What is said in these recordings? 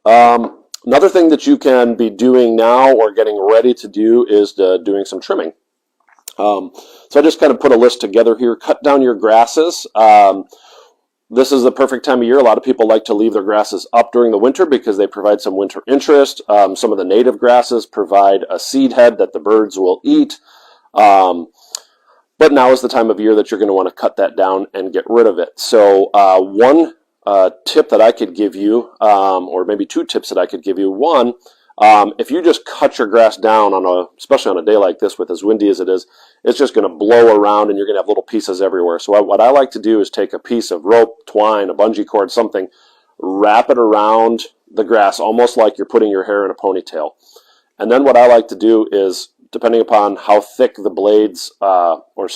Another thing that you can be doing now or getting ready to do is doing some trimming. So I just kind of put a list together here. Cut down your grasses. This is the perfect time of year. A lot of people like to leave their grasses up during the winter because they provide some winter interest. Some of the native grasses provide a seed head that the birds will eat. But now is the time of year that you're going to want to cut that down and get rid of it. So one tip that I could give you, or maybe two tips that I could give you. One, if you just cut your grass down, especially on a day like this with as windy as it is, it's just going to blow around and you're going to have little pieces everywhere. So what I like to do is take a piece of rope, twine, a bungee cord, something, wrap it around the grass almost like you're putting your hair in a ponytail. And then what I like to do is, depending upon how thick the blades or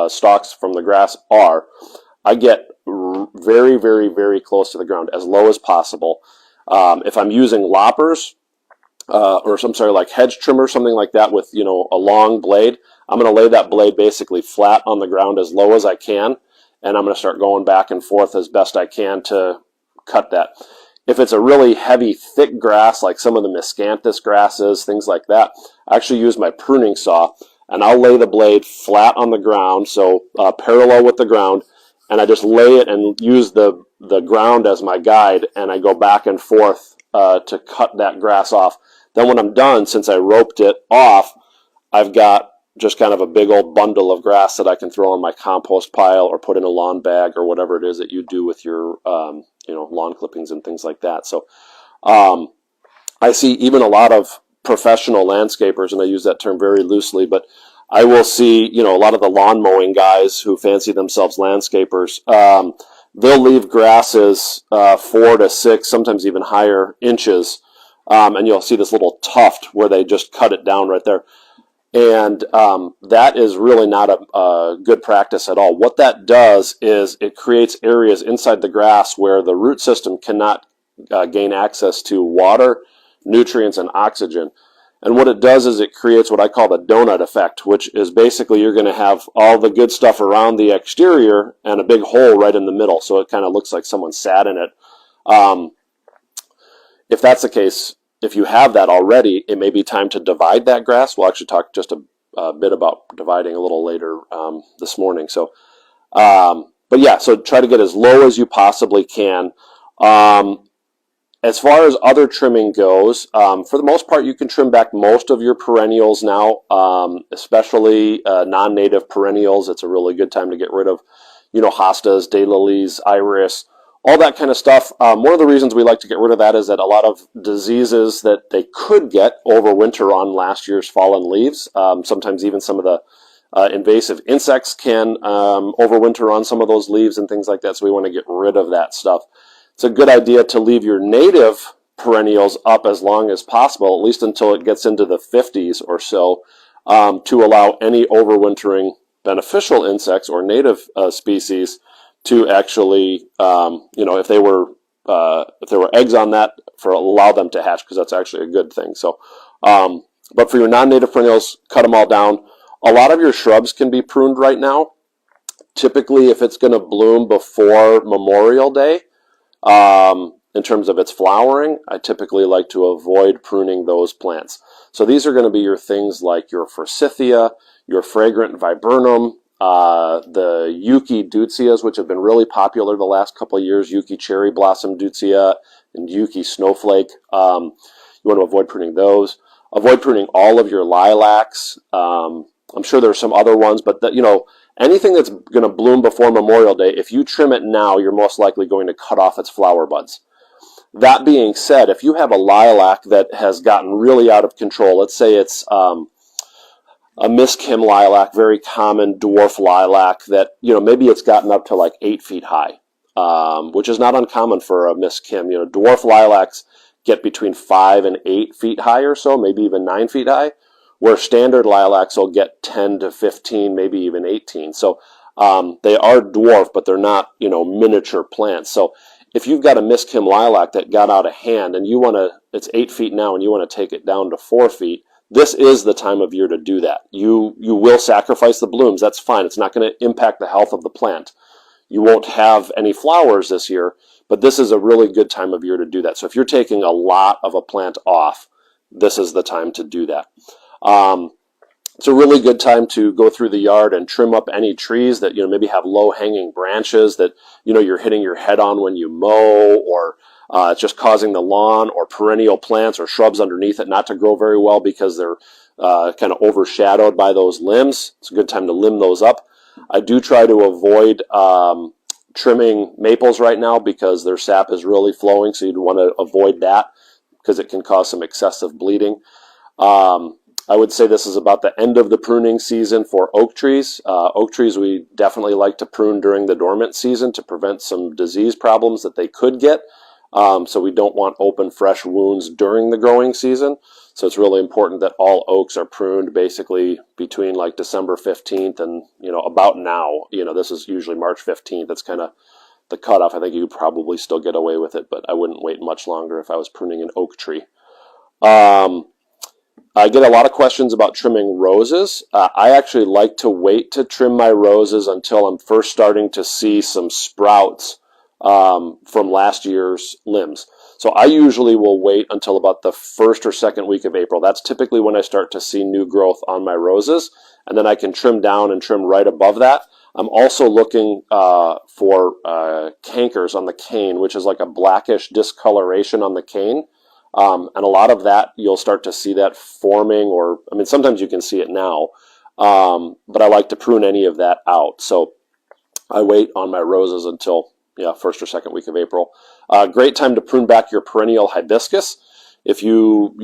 stalks from the grass are, I get very, very, very close to the ground, as low as possible. If I'm using loppers, or I'm sorry, like hedge trimmer, something like that with, you know, a long blade, I'm going to lay that blade basically flat on the ground as low as I can, and I'm going to start going back and forth as best I can to cut that. If it's a really heavy, thick grass, like some of the miscanthus grasses, things like that, I actually use my pruning saw, and I'll lay the blade flat on the ground, so parallel with the ground, and I just lay it and use the ground as my guide, and I go back and forth to cut that grass off. Then when I'm done, since I roped it off, I've got just kind of a big old bundle of grass that I can throw in my compost pile or put in a lawn bag or whatever it is that you do with your you know, lawn clippings and things like that. So I see even a lot of professional landscapers, and I use that term very loosely, but I will see, you know, a lot of the lawn mowing guys who fancy themselves landscapers. They'll leave grasses 4 to 6, sometimes even higher inches, and you'll see this little tuft where they just cut it down right there. And that is really not a good practice at all. What that does is it creates areas inside the grass where the root system cannot gain access to water, nutrients, and oxygen. And what it does is it creates what I call the donut effect, which is basically you're going to have all the good stuff around the exterior and a big hole right in the middle. So it kind of looks like someone sat in it. If that's the case, if you have that already, it may be time to divide that grass. We'll actually talk just a bit about dividing a little later this morning. So, but yeah, so try to get as low as you possibly can. As far as other trimming goes, for the most part, you can trim back most of your perennials now, especially non-native perennials. It's a really good time to get rid of, you know, hostas, daylilies, iris, all that kind of stuff. One of the reasons we like to get rid of that is that a lot of diseases that they could get overwinter on last year's fallen leaves. Sometimes even some of the invasive insects can overwinter on some of those leaves and things like that, so we want to get rid of that stuff. It's a good idea to leave your native perennials up as long as possible, at least until it gets into the 50s or so, to allow any overwintering beneficial insects or native species to actually, you know, if there were eggs on that, allow them to hatch, because that's actually a good thing. So, but for your non-native perennials, cut them all down. A lot of your shrubs can be pruned right now. Typically, if it's going to bloom before Memorial Day, in terms of its flowering, I typically like to avoid pruning those plants. So these are going to be your things like your forsythia, your fragrant viburnum, the Yuki deutzias, which have been really popular the last couple of years, Yuki cherry blossom deutzia and Yuki snowflake. You want to avoid pruning those. Avoid pruning all of your lilacs. I'm sure there's some other ones, but you know, anything that's going to bloom before Memorial Day, if you trim it now, you're most likely going to cut off its flower buds. That being said, if you have a lilac that has gotten really out of control, let's say it's a Miss Kim lilac, very common dwarf lilac that, you know, maybe it's gotten up to like 8 feet high, which is not uncommon for a Miss Kim. You know, dwarf lilacs get between 5 and 8 feet high or so, maybe even 9 feet high, where standard lilacs will get 10 to 15, maybe even 18. So they are dwarf, but they're not, you know, miniature plants. So if you've got a Miss Kim lilac that got out of hand and you want to, it's 8 feet now and you want to take it down to 4 feet, this is the time of year to do that. You will sacrifice the blooms. That's fine. It's not going to impact the health of the plant. You won't have any flowers this year, but this is a really good time of year to do that. So if you're taking a lot of a plant off, this is the time to do that. It's a really good time to go through the yard and trim up any trees that, maybe have low-hanging branches that, you're hitting your head on when you mow, or it's just causing the lawn or perennial plants or shrubs underneath it not to grow very well because they're kind of overshadowed by those limbs. It's a good time to limb those up. I do try to avoid trimming maples right now because their sap is really flowing, so you'd want to avoid that because it can cause some excessive bleeding. I would say this is about the end of the pruning season for oak trees. Oak trees we definitely like to prune during the dormant season to prevent some disease problems that they could get. So we don't want open, fresh wounds during the growing season. So it's really important that all oaks are pruned basically between like December 15th and, about now. This is usually March 15th. That's kind of the cutoff. I think you could probably still get away with it, but I wouldn't wait much longer if I was pruning an oak tree. I get a lot of questions about trimming roses. I actually like to wait to trim my roses until I'm first starting to see some sprouts from last year's limbs. So I usually will wait until about the first or second week of April. That's typically when I start to see new growth on my roses, and then I can trim down and trim right above that. I'm also looking for cankers on the cane, which is like a blackish discoloration on the cane. And a lot of that, you'll start to see that forming, or, sometimes you can see it now, but I like to prune any of that out. So I wait on my roses until, first or second week of April. Great time to prune back your perennial hibiscus. If you,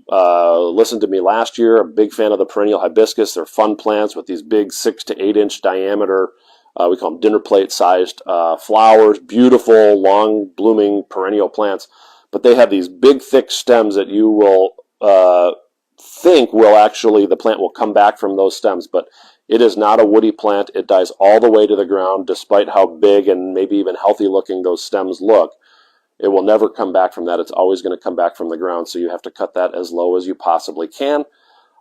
listened to me last year, a big fan of the perennial hibiscus. They're fun plants with these big 6 to 8 inch diameter, we call them dinner plate sized flowers, beautiful, long blooming perennial plants. But they have these big, thick stems that you will think will actually, the plant will come back from those stems. But it is not a woody plant. It dies all the way to the ground, despite how big and maybe even healthy looking those stems look. It will never come back from that. It's always going to come back from the ground. So you have to cut that as low as you possibly can.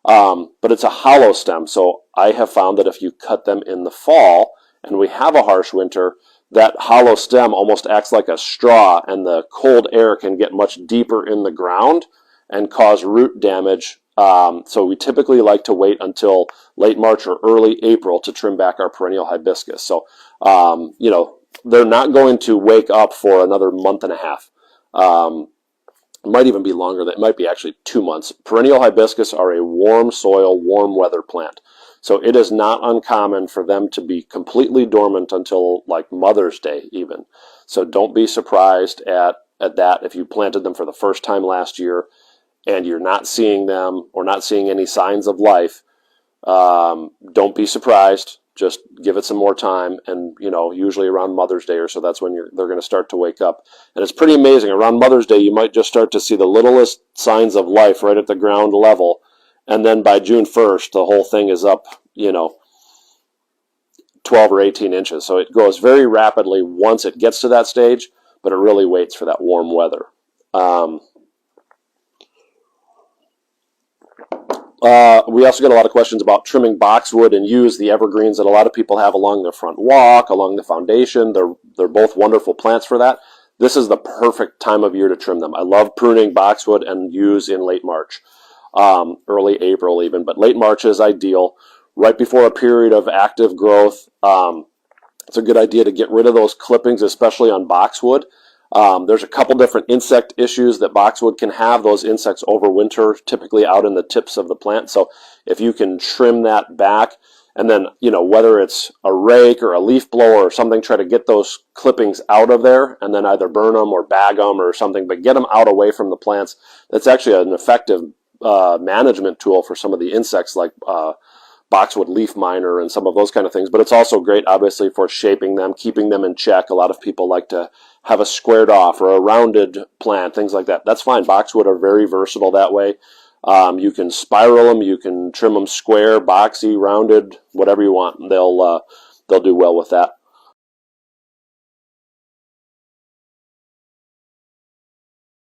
But it's a hollow stem. So I have found that if you cut them in the fall and we have a harsh winter, that hollow stem almost acts like a straw, and the cold air can get much deeper in the ground and cause root damage. So we typically like to wait until late March or early April to trim back our perennial hibiscus. So, they're not going to wake up for another month and a half. It might even be longer. It might be actually 2 months. Perennial hibiscus are a warm soil, warm weather plant. So it is not uncommon for them to be completely dormant until like Mother's Day even. So don't be surprised at that if you planted them for the first time last year and you're not seeing them or not seeing any signs of life. Don't be surprised. Just give it some more time, and usually around Mother's Day or so, that's when they're going to start to wake up. And it's pretty amazing. Around Mother's Day, you might just start to see the littlest signs of life right at the ground level. And then by June 1st, the whole thing is up, 12 or 18 inches. So it grows very rapidly once it gets to that stage, but it really waits for that warm weather. We also get a lot of questions about trimming boxwood and yews, the evergreens that a lot of people have along their front walk, along the foundation. They're both wonderful plants for that. This is the perfect time of year to trim them. I love pruning boxwood and yews in late March. Early April even, but late March is ideal. Right before a period of active growth, it's a good idea to get rid of those clippings, especially on boxwood. There's a couple different insect issues that boxwood can have. Those insects overwinter typically out in the tips of the plant. So if you can trim that back, and then, whether it's a rake or a leaf blower or something, try to get those clippings out of there and then either burn them or bag them or something, but get them out away from the plants. That's actually an effective management tool for some of the insects like boxwood leaf miner and some of those kind of things. But it's also great, obviously, for shaping them, keeping them in check. A lot of people like to have a squared off or a rounded plant, things like that. That's fine. Boxwood are very versatile that way. You can spiral them, you can trim them square, boxy, rounded, whatever you want. They'll do well with that.